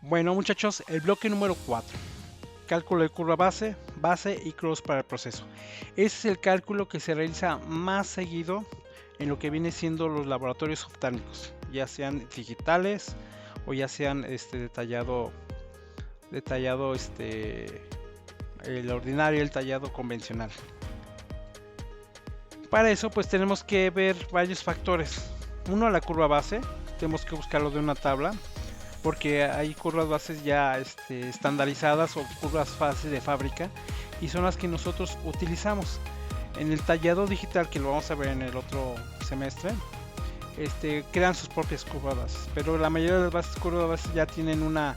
Bueno muchachos, el bloque número 4. Cálculo de curva base, base y cross para el proceso. Ese es el cálculo que se realiza más seguido en lo que viene siendo los laboratorios oftálmicos, ya sean digitales o ya sean detallado el ordinario, el tallado convencional. Para eso pues tenemos que ver varios factores. Uno, la curva base, tenemos que buscarlo de una tabla, porque hay curvas bases ya estandarizadas o curvas base de fábrica y son las que nosotros utilizamos. En el tallado digital, que lo vamos a ver en el otro semestre, crean sus propias curvas bases, pero la mayoría de las curvas bases ya tienen una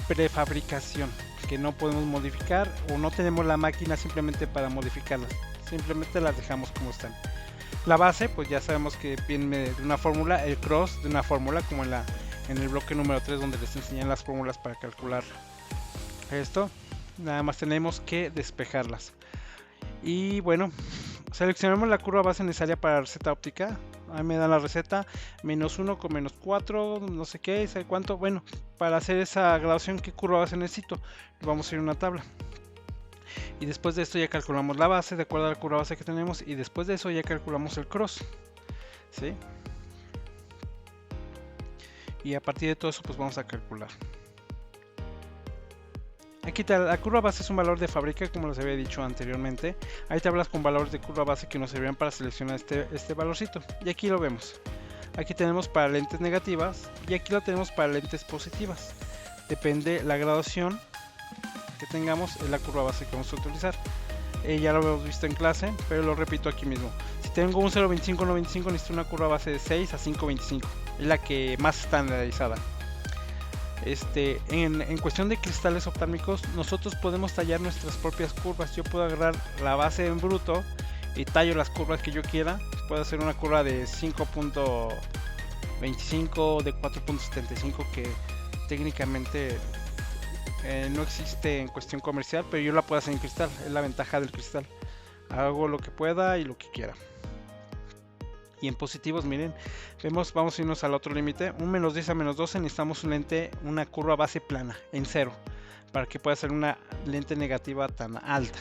prefabricación que no podemos modificar o no tenemos la máquina simplemente para modificarlas, simplemente las dejamos como están. La base, pues ya sabemos que viene de una fórmula, el cross de una fórmula, como en el bloque número 3 donde les enseñan las fórmulas para calcular esto. Nada más tenemos que despejarlas. Y bueno, seleccionamos la curva base necesaria para la receta óptica. Ahí me dan la receta, -1 con -4, no sé qué, sé cuánto. Bueno, para hacer esa graduación, ¿qué curva base necesito? Vamos a ir a una tabla. Y después de esto ya calculamos la base de acuerdo a la curva base que tenemos, y después de eso ya calculamos el cross, ¿sí? Y a partir de todo eso pues vamos a calcular. Aquí la curva base es un valor de fábrica, como les había dicho anteriormente. Hay tablas con valores de curva base que nos servían para seleccionar este valorcito. Y aquí lo vemos. Aquí tenemos para lentes negativas y aquí lo tenemos para lentes positivas. Depende la graduación que tengamos en la curva base que vamos a utilizar. Ya lo hemos visto en clase, pero lo repito aquí mismo. Si tengo un 0.25-1.25 necesito una curva base de 6 a 5.25. Es la que más estandarizada. En cuestión de cristales oftálmicos, nosotros podemos tallar nuestras propias curvas. Yo puedo agarrar la base en bruto y tallo las curvas que yo quiera. Puedo hacer una curva de 5.25 o de 4.75 que técnicamente no existe en cuestión comercial, pero yo la puedo hacer en cristal. Es la ventaja del cristal. Hago lo que pueda y lo que quiera. Y en positivos, miren, vamos a irnos al otro límite. Un -10 a -12 necesitamos un lente, una curva base plana, en 0, para que pueda ser una lente negativa tan alta.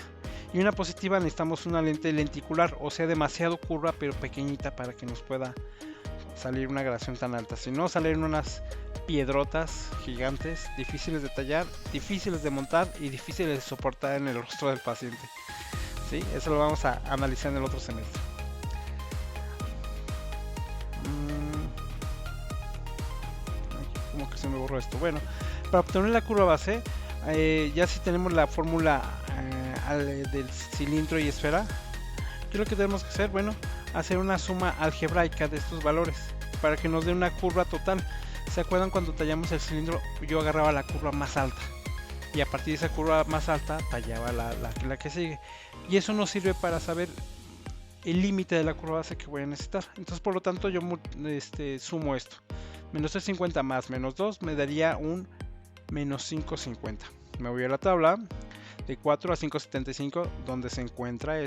Y una positiva necesitamos una lente lenticular, o sea, demasiado curva pero pequeñita para que nos pueda salir una gradación tan alta. Si no, salen unas piedrotas gigantes, difíciles de tallar, difíciles de montar y difíciles de soportar en el rostro del paciente. ¿Sí? Eso lo vamos a analizar en el otro semestre. Como que se me borró esto. Bueno, para obtener la curva base, ya si tenemos la fórmula del cilindro y esfera, ¿qué es lo que tenemos que hacer? Bueno, hacer una suma algebraica de estos valores para que nos dé una curva total. ¿Se acuerdan cuando tallamos el cilindro? Yo agarraba la curva más alta y a partir de esa curva más alta tallaba la que sigue, y eso nos sirve para saber el límite de la curva base que voy a necesitar. Entonces, por lo tanto, yo sumo esto. -350 más -2 me daría un -550. Me voy a la tabla de 4 a 5.75 donde se encuentra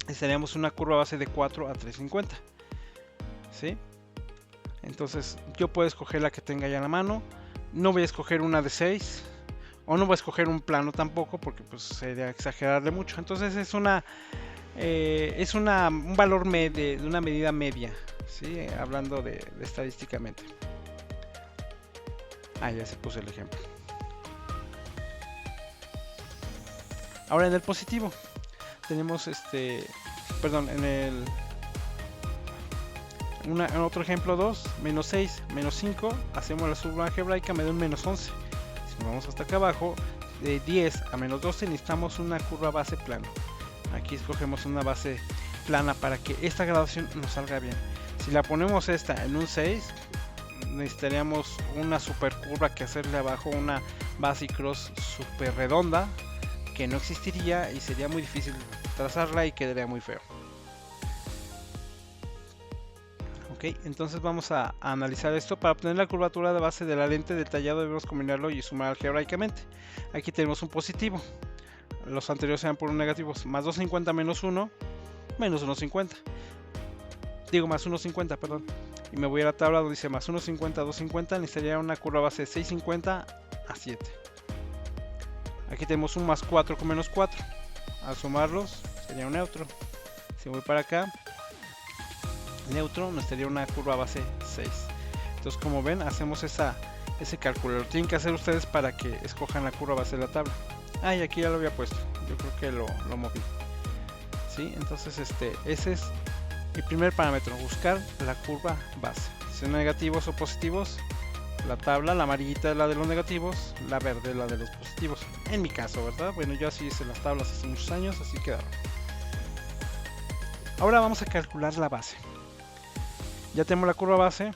estaríamos una curva base de 4 a 3.50, ¿sí? Entonces yo puedo escoger la que tenga ya en la mano. No voy a escoger una de 6 o no voy a escoger un plano tampoco, porque pues sería exagerarle mucho. Entonces es un valor de una medida media, ¿sí? Hablando de estadísticamente. Ya se puso el ejemplo. Ahora en el positivo tenemos en otro ejemplo 2, -6, -5, hacemos la suma algebraica, me da un -11. Si nos vamos hasta acá abajo, de 10 a -12 necesitamos una curva base plana. Aquí escogemos una base plana para que esta graduación nos salga bien. Si la ponemos esta en un 6, necesitaríamos una super curva que hacerle abajo, una base y cross super redonda, que no existiría y sería muy difícil trazarla y quedaría muy feo. Ok, entonces vamos a analizar esto. Para obtener la curvatura de base de la lente detallado debemos combinarlo y sumar algebraicamente. Aquí tenemos un positivo. Los anteriores eran por un negativos. Más 250 menos 1, menos 150. Digo, más 150, perdón. y me voy a la tabla donde dice más 1.50, 2.50, necesitaría una curva base de 6.50 a 7. Aquí tenemos un más 4 con menos 4. Al sumarlos sería un neutro. Si voy para acá, neutro, nos daría una curva base 6. Entonces, como ven, hacemos ese cálculo. Lo tienen que hacer ustedes para que escojan la curva base de la tabla. Ah, y aquí ya lo había puesto. Yo creo que lo moví. ¿Sí? Entonces, ese es el primer parámetro, buscar la curva base. Si son negativos o positivos, la tabla, la amarillita es la de los negativos, la verde es la de los positivos. En mi caso, ¿verdad? Bueno, yo así hice las tablas hace muchos años, así quedaron. Ahora vamos a calcular la base. Ya tenemos la curva base.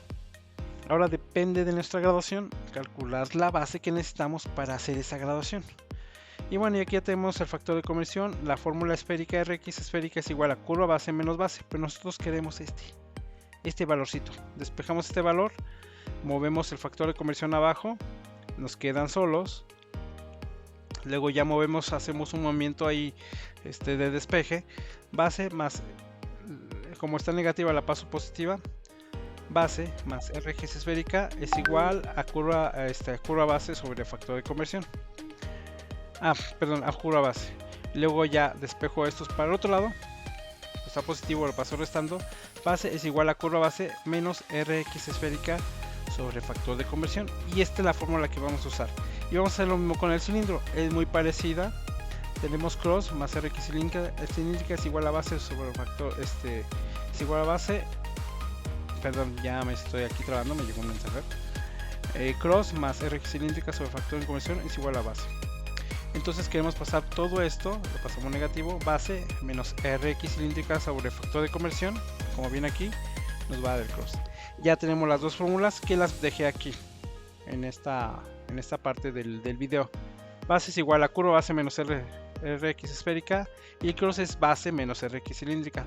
Ahora depende de nuestra graduación calcular la base que necesitamos para hacer esa graduación. Y bueno, y aquí ya tenemos el factor de conversión. La fórmula esférica Rx esférica es igual a curva base menos base, pero nosotros queremos este valorcito. Despejamos este valor, movemos el factor de conversión abajo, nos quedan solos. Luego ya movemos, hacemos un movimiento ahí de despeje. Base más, como está negativa la paso positiva. Base más Rx esférica es igual a curva base sobre factor de conversión. Perdón, a curva base. Luego ya despejo estos para el otro lado. Está positivo, lo paso restando. Base es igual a curva base menos Rx esférica sobre factor de conversión. Y esta es la fórmula que vamos a usar. Y vamos a hacer lo mismo con el cilindro. Es muy parecida. Tenemos cross más Rx cilíndrica es igual a base sobre factor. Es igual a base. Perdón, ya me estoy aquí trabando, me llegó un mensaje. Cross más Rx cilíndrica sobre factor de conversión es igual a base. Entonces queremos pasar todo esto, lo pasamos negativo, base menos Rx cilíndrica sobre factor de conversión, como viene aquí, nos va a dar el cross. Ya tenemos las dos fórmulas que las dejé aquí, en esta parte del video. Base es igual a curva base menos Rx esférica y el cross es base menos Rx cilíndrica.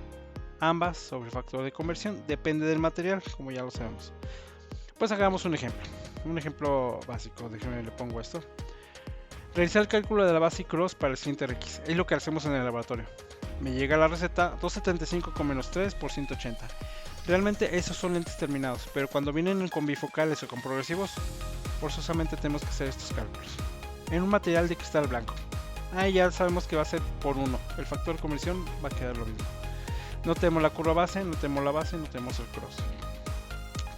Ambas sobre factor de conversión, depende del material, como ya lo sabemos. Pues hagamos un ejemplo básico, déjenme le pongo esto. Realizar el cálculo de la base y cross para el cilindro Rx, es lo que hacemos en el laboratorio. Me llega la receta 275 con menos 3 por 180. Realmente esos son lentes terminados, pero cuando vienen con bifocales o con progresivos, forzosamente tenemos que hacer estos cálculos. En un material de cristal blanco. Ahí ya sabemos que va a ser por 1, el factor de conversión va a quedar lo mismo. No tenemos la curva base, no tenemos la base, no tenemos el cross.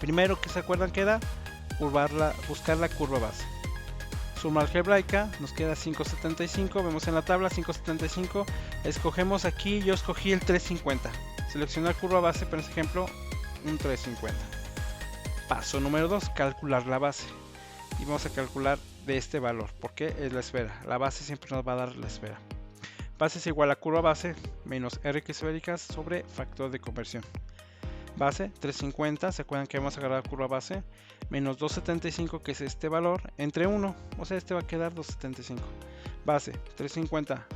Primero que se acuerdan queda buscar la curva base. Suma algebraica, nos queda 575, vemos en la tabla 575, escogemos aquí, yo escogí el 350. Seleccionar curva base, para este ejemplo, un 350. Paso número 2, calcular la base. Y vamos a calcular de este valor, porque es la esfera. La base siempre nos va a dar la esfera. Base es igual a curva base menos Rx esféricas sobre factor de conversión. Base 350, se acuerdan que vamos a agarrar curva base, menos 275 que es este valor, entre 1, o sea este va a quedar 275. Base 350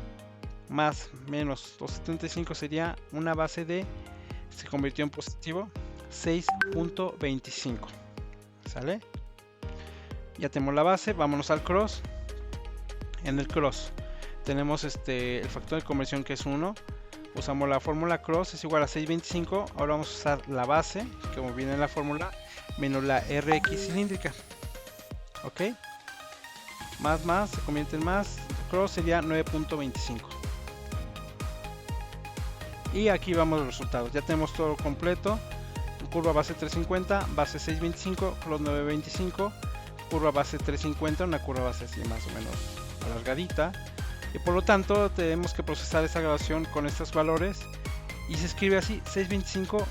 más menos 275 sería una base de, se convirtió en positivo, 6.25. ¿Sale? Ya tenemos la base, vámonos al cross. En el cross tenemos el factor de conversión que es 1. Usamos la fórmula cross es igual a 625. Ahora vamos a usar la base, como viene en la fórmula, menos la Rx cilíndrica. Ok. Más, se convierte en más. Cross sería 9.25. Y aquí vamos los resultados. Ya tenemos todo completo. Curva base 350, base 625, cross 925. Curva base 350, una curva base así más o menos alargadita. Y por lo tanto tenemos que procesar esta grabación con estos valores y se escribe así 625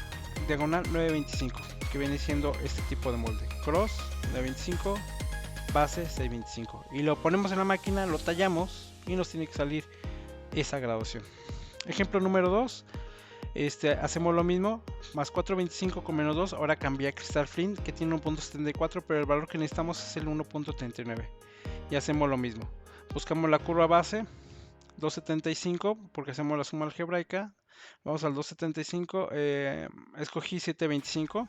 diagonal 925, que viene siendo este tipo de molde, cross 925 base 625, y lo ponemos en la máquina, lo tallamos y nos tiene que salir esa graduación. Ejemplo número 2, hacemos lo mismo, más 425 con menos 2, ahora cambia cristal Flint que tiene 1.74, pero el valor que necesitamos es el 1.39, y hacemos lo mismo. Buscamos la curva base, 275, porque hacemos la suma algebraica. Vamos al 275, escogí 725.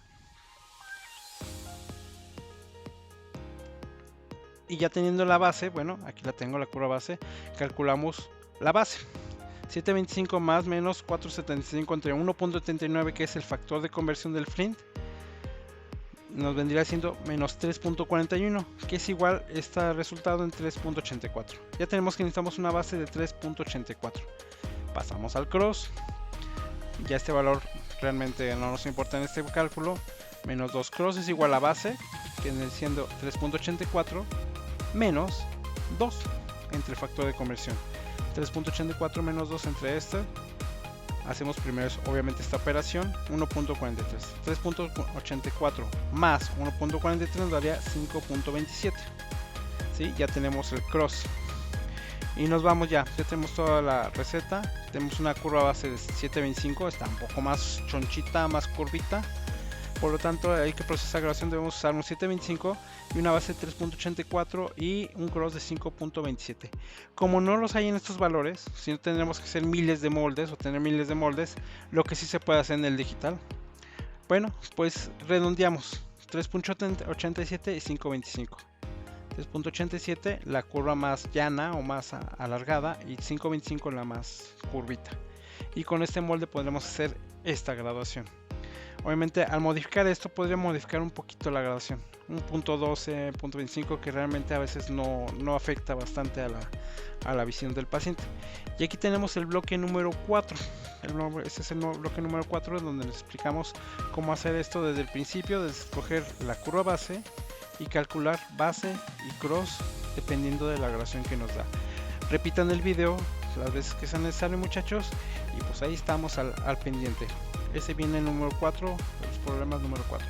Y ya teniendo la base, bueno, aquí la tengo, la curva base, calculamos la base. 725 más menos 475 entre 1.39, que es el factor de conversión del Flint, nos vendría siendo menos 3.41, que es igual este resultado en 3.84. Ya tenemos que necesitamos una base de 3.84. Pasamos al cross. Ya este valor realmente no nos importa en este cálculo. Menos 2 cross es igual a base, que viene siendo 3.84 menos 2 entre el factor de conversión. 3.84 menos 2 entre este. Hacemos primero obviamente esta operación, 1.43. 3.84 más 1.43 nos daría 5.27. ¿Sí? Ya tenemos el cross. Y nos vamos ya tenemos toda la receta. Tenemos una curva base de 7.25, está un poco más chonchita, más curvita. Por lo tanto, hay que procesar grabación, debemos usar un 7.25 y una base de 3.84 y un cross de 5.27. Como no los hay en estos valores, si no tendremos que hacer miles de moldes o tener miles de moldes, lo que sí se puede hacer en el digital. Bueno, pues redondeamos 3.87 y 5.25. 3.87 la curva más llana o más alargada y 5.25 la más curvita. Y con este molde podremos hacer esta graduación. Obviamente al modificar esto podría modificar un poquito la graduación, un punto 12, punto 25, que realmente a veces no afecta bastante a la visión del paciente. Y aquí tenemos el bloque número 4. Este es el bloque número 4 donde les explicamos cómo hacer esto desde el principio, desde escoger la curva base y calcular base y cross dependiendo de la graduación que nos da. Repitan el video las veces que sea necesario, muchachos, y pues ahí estamos al pendiente. Ese viene el número 4, los problemas número 4.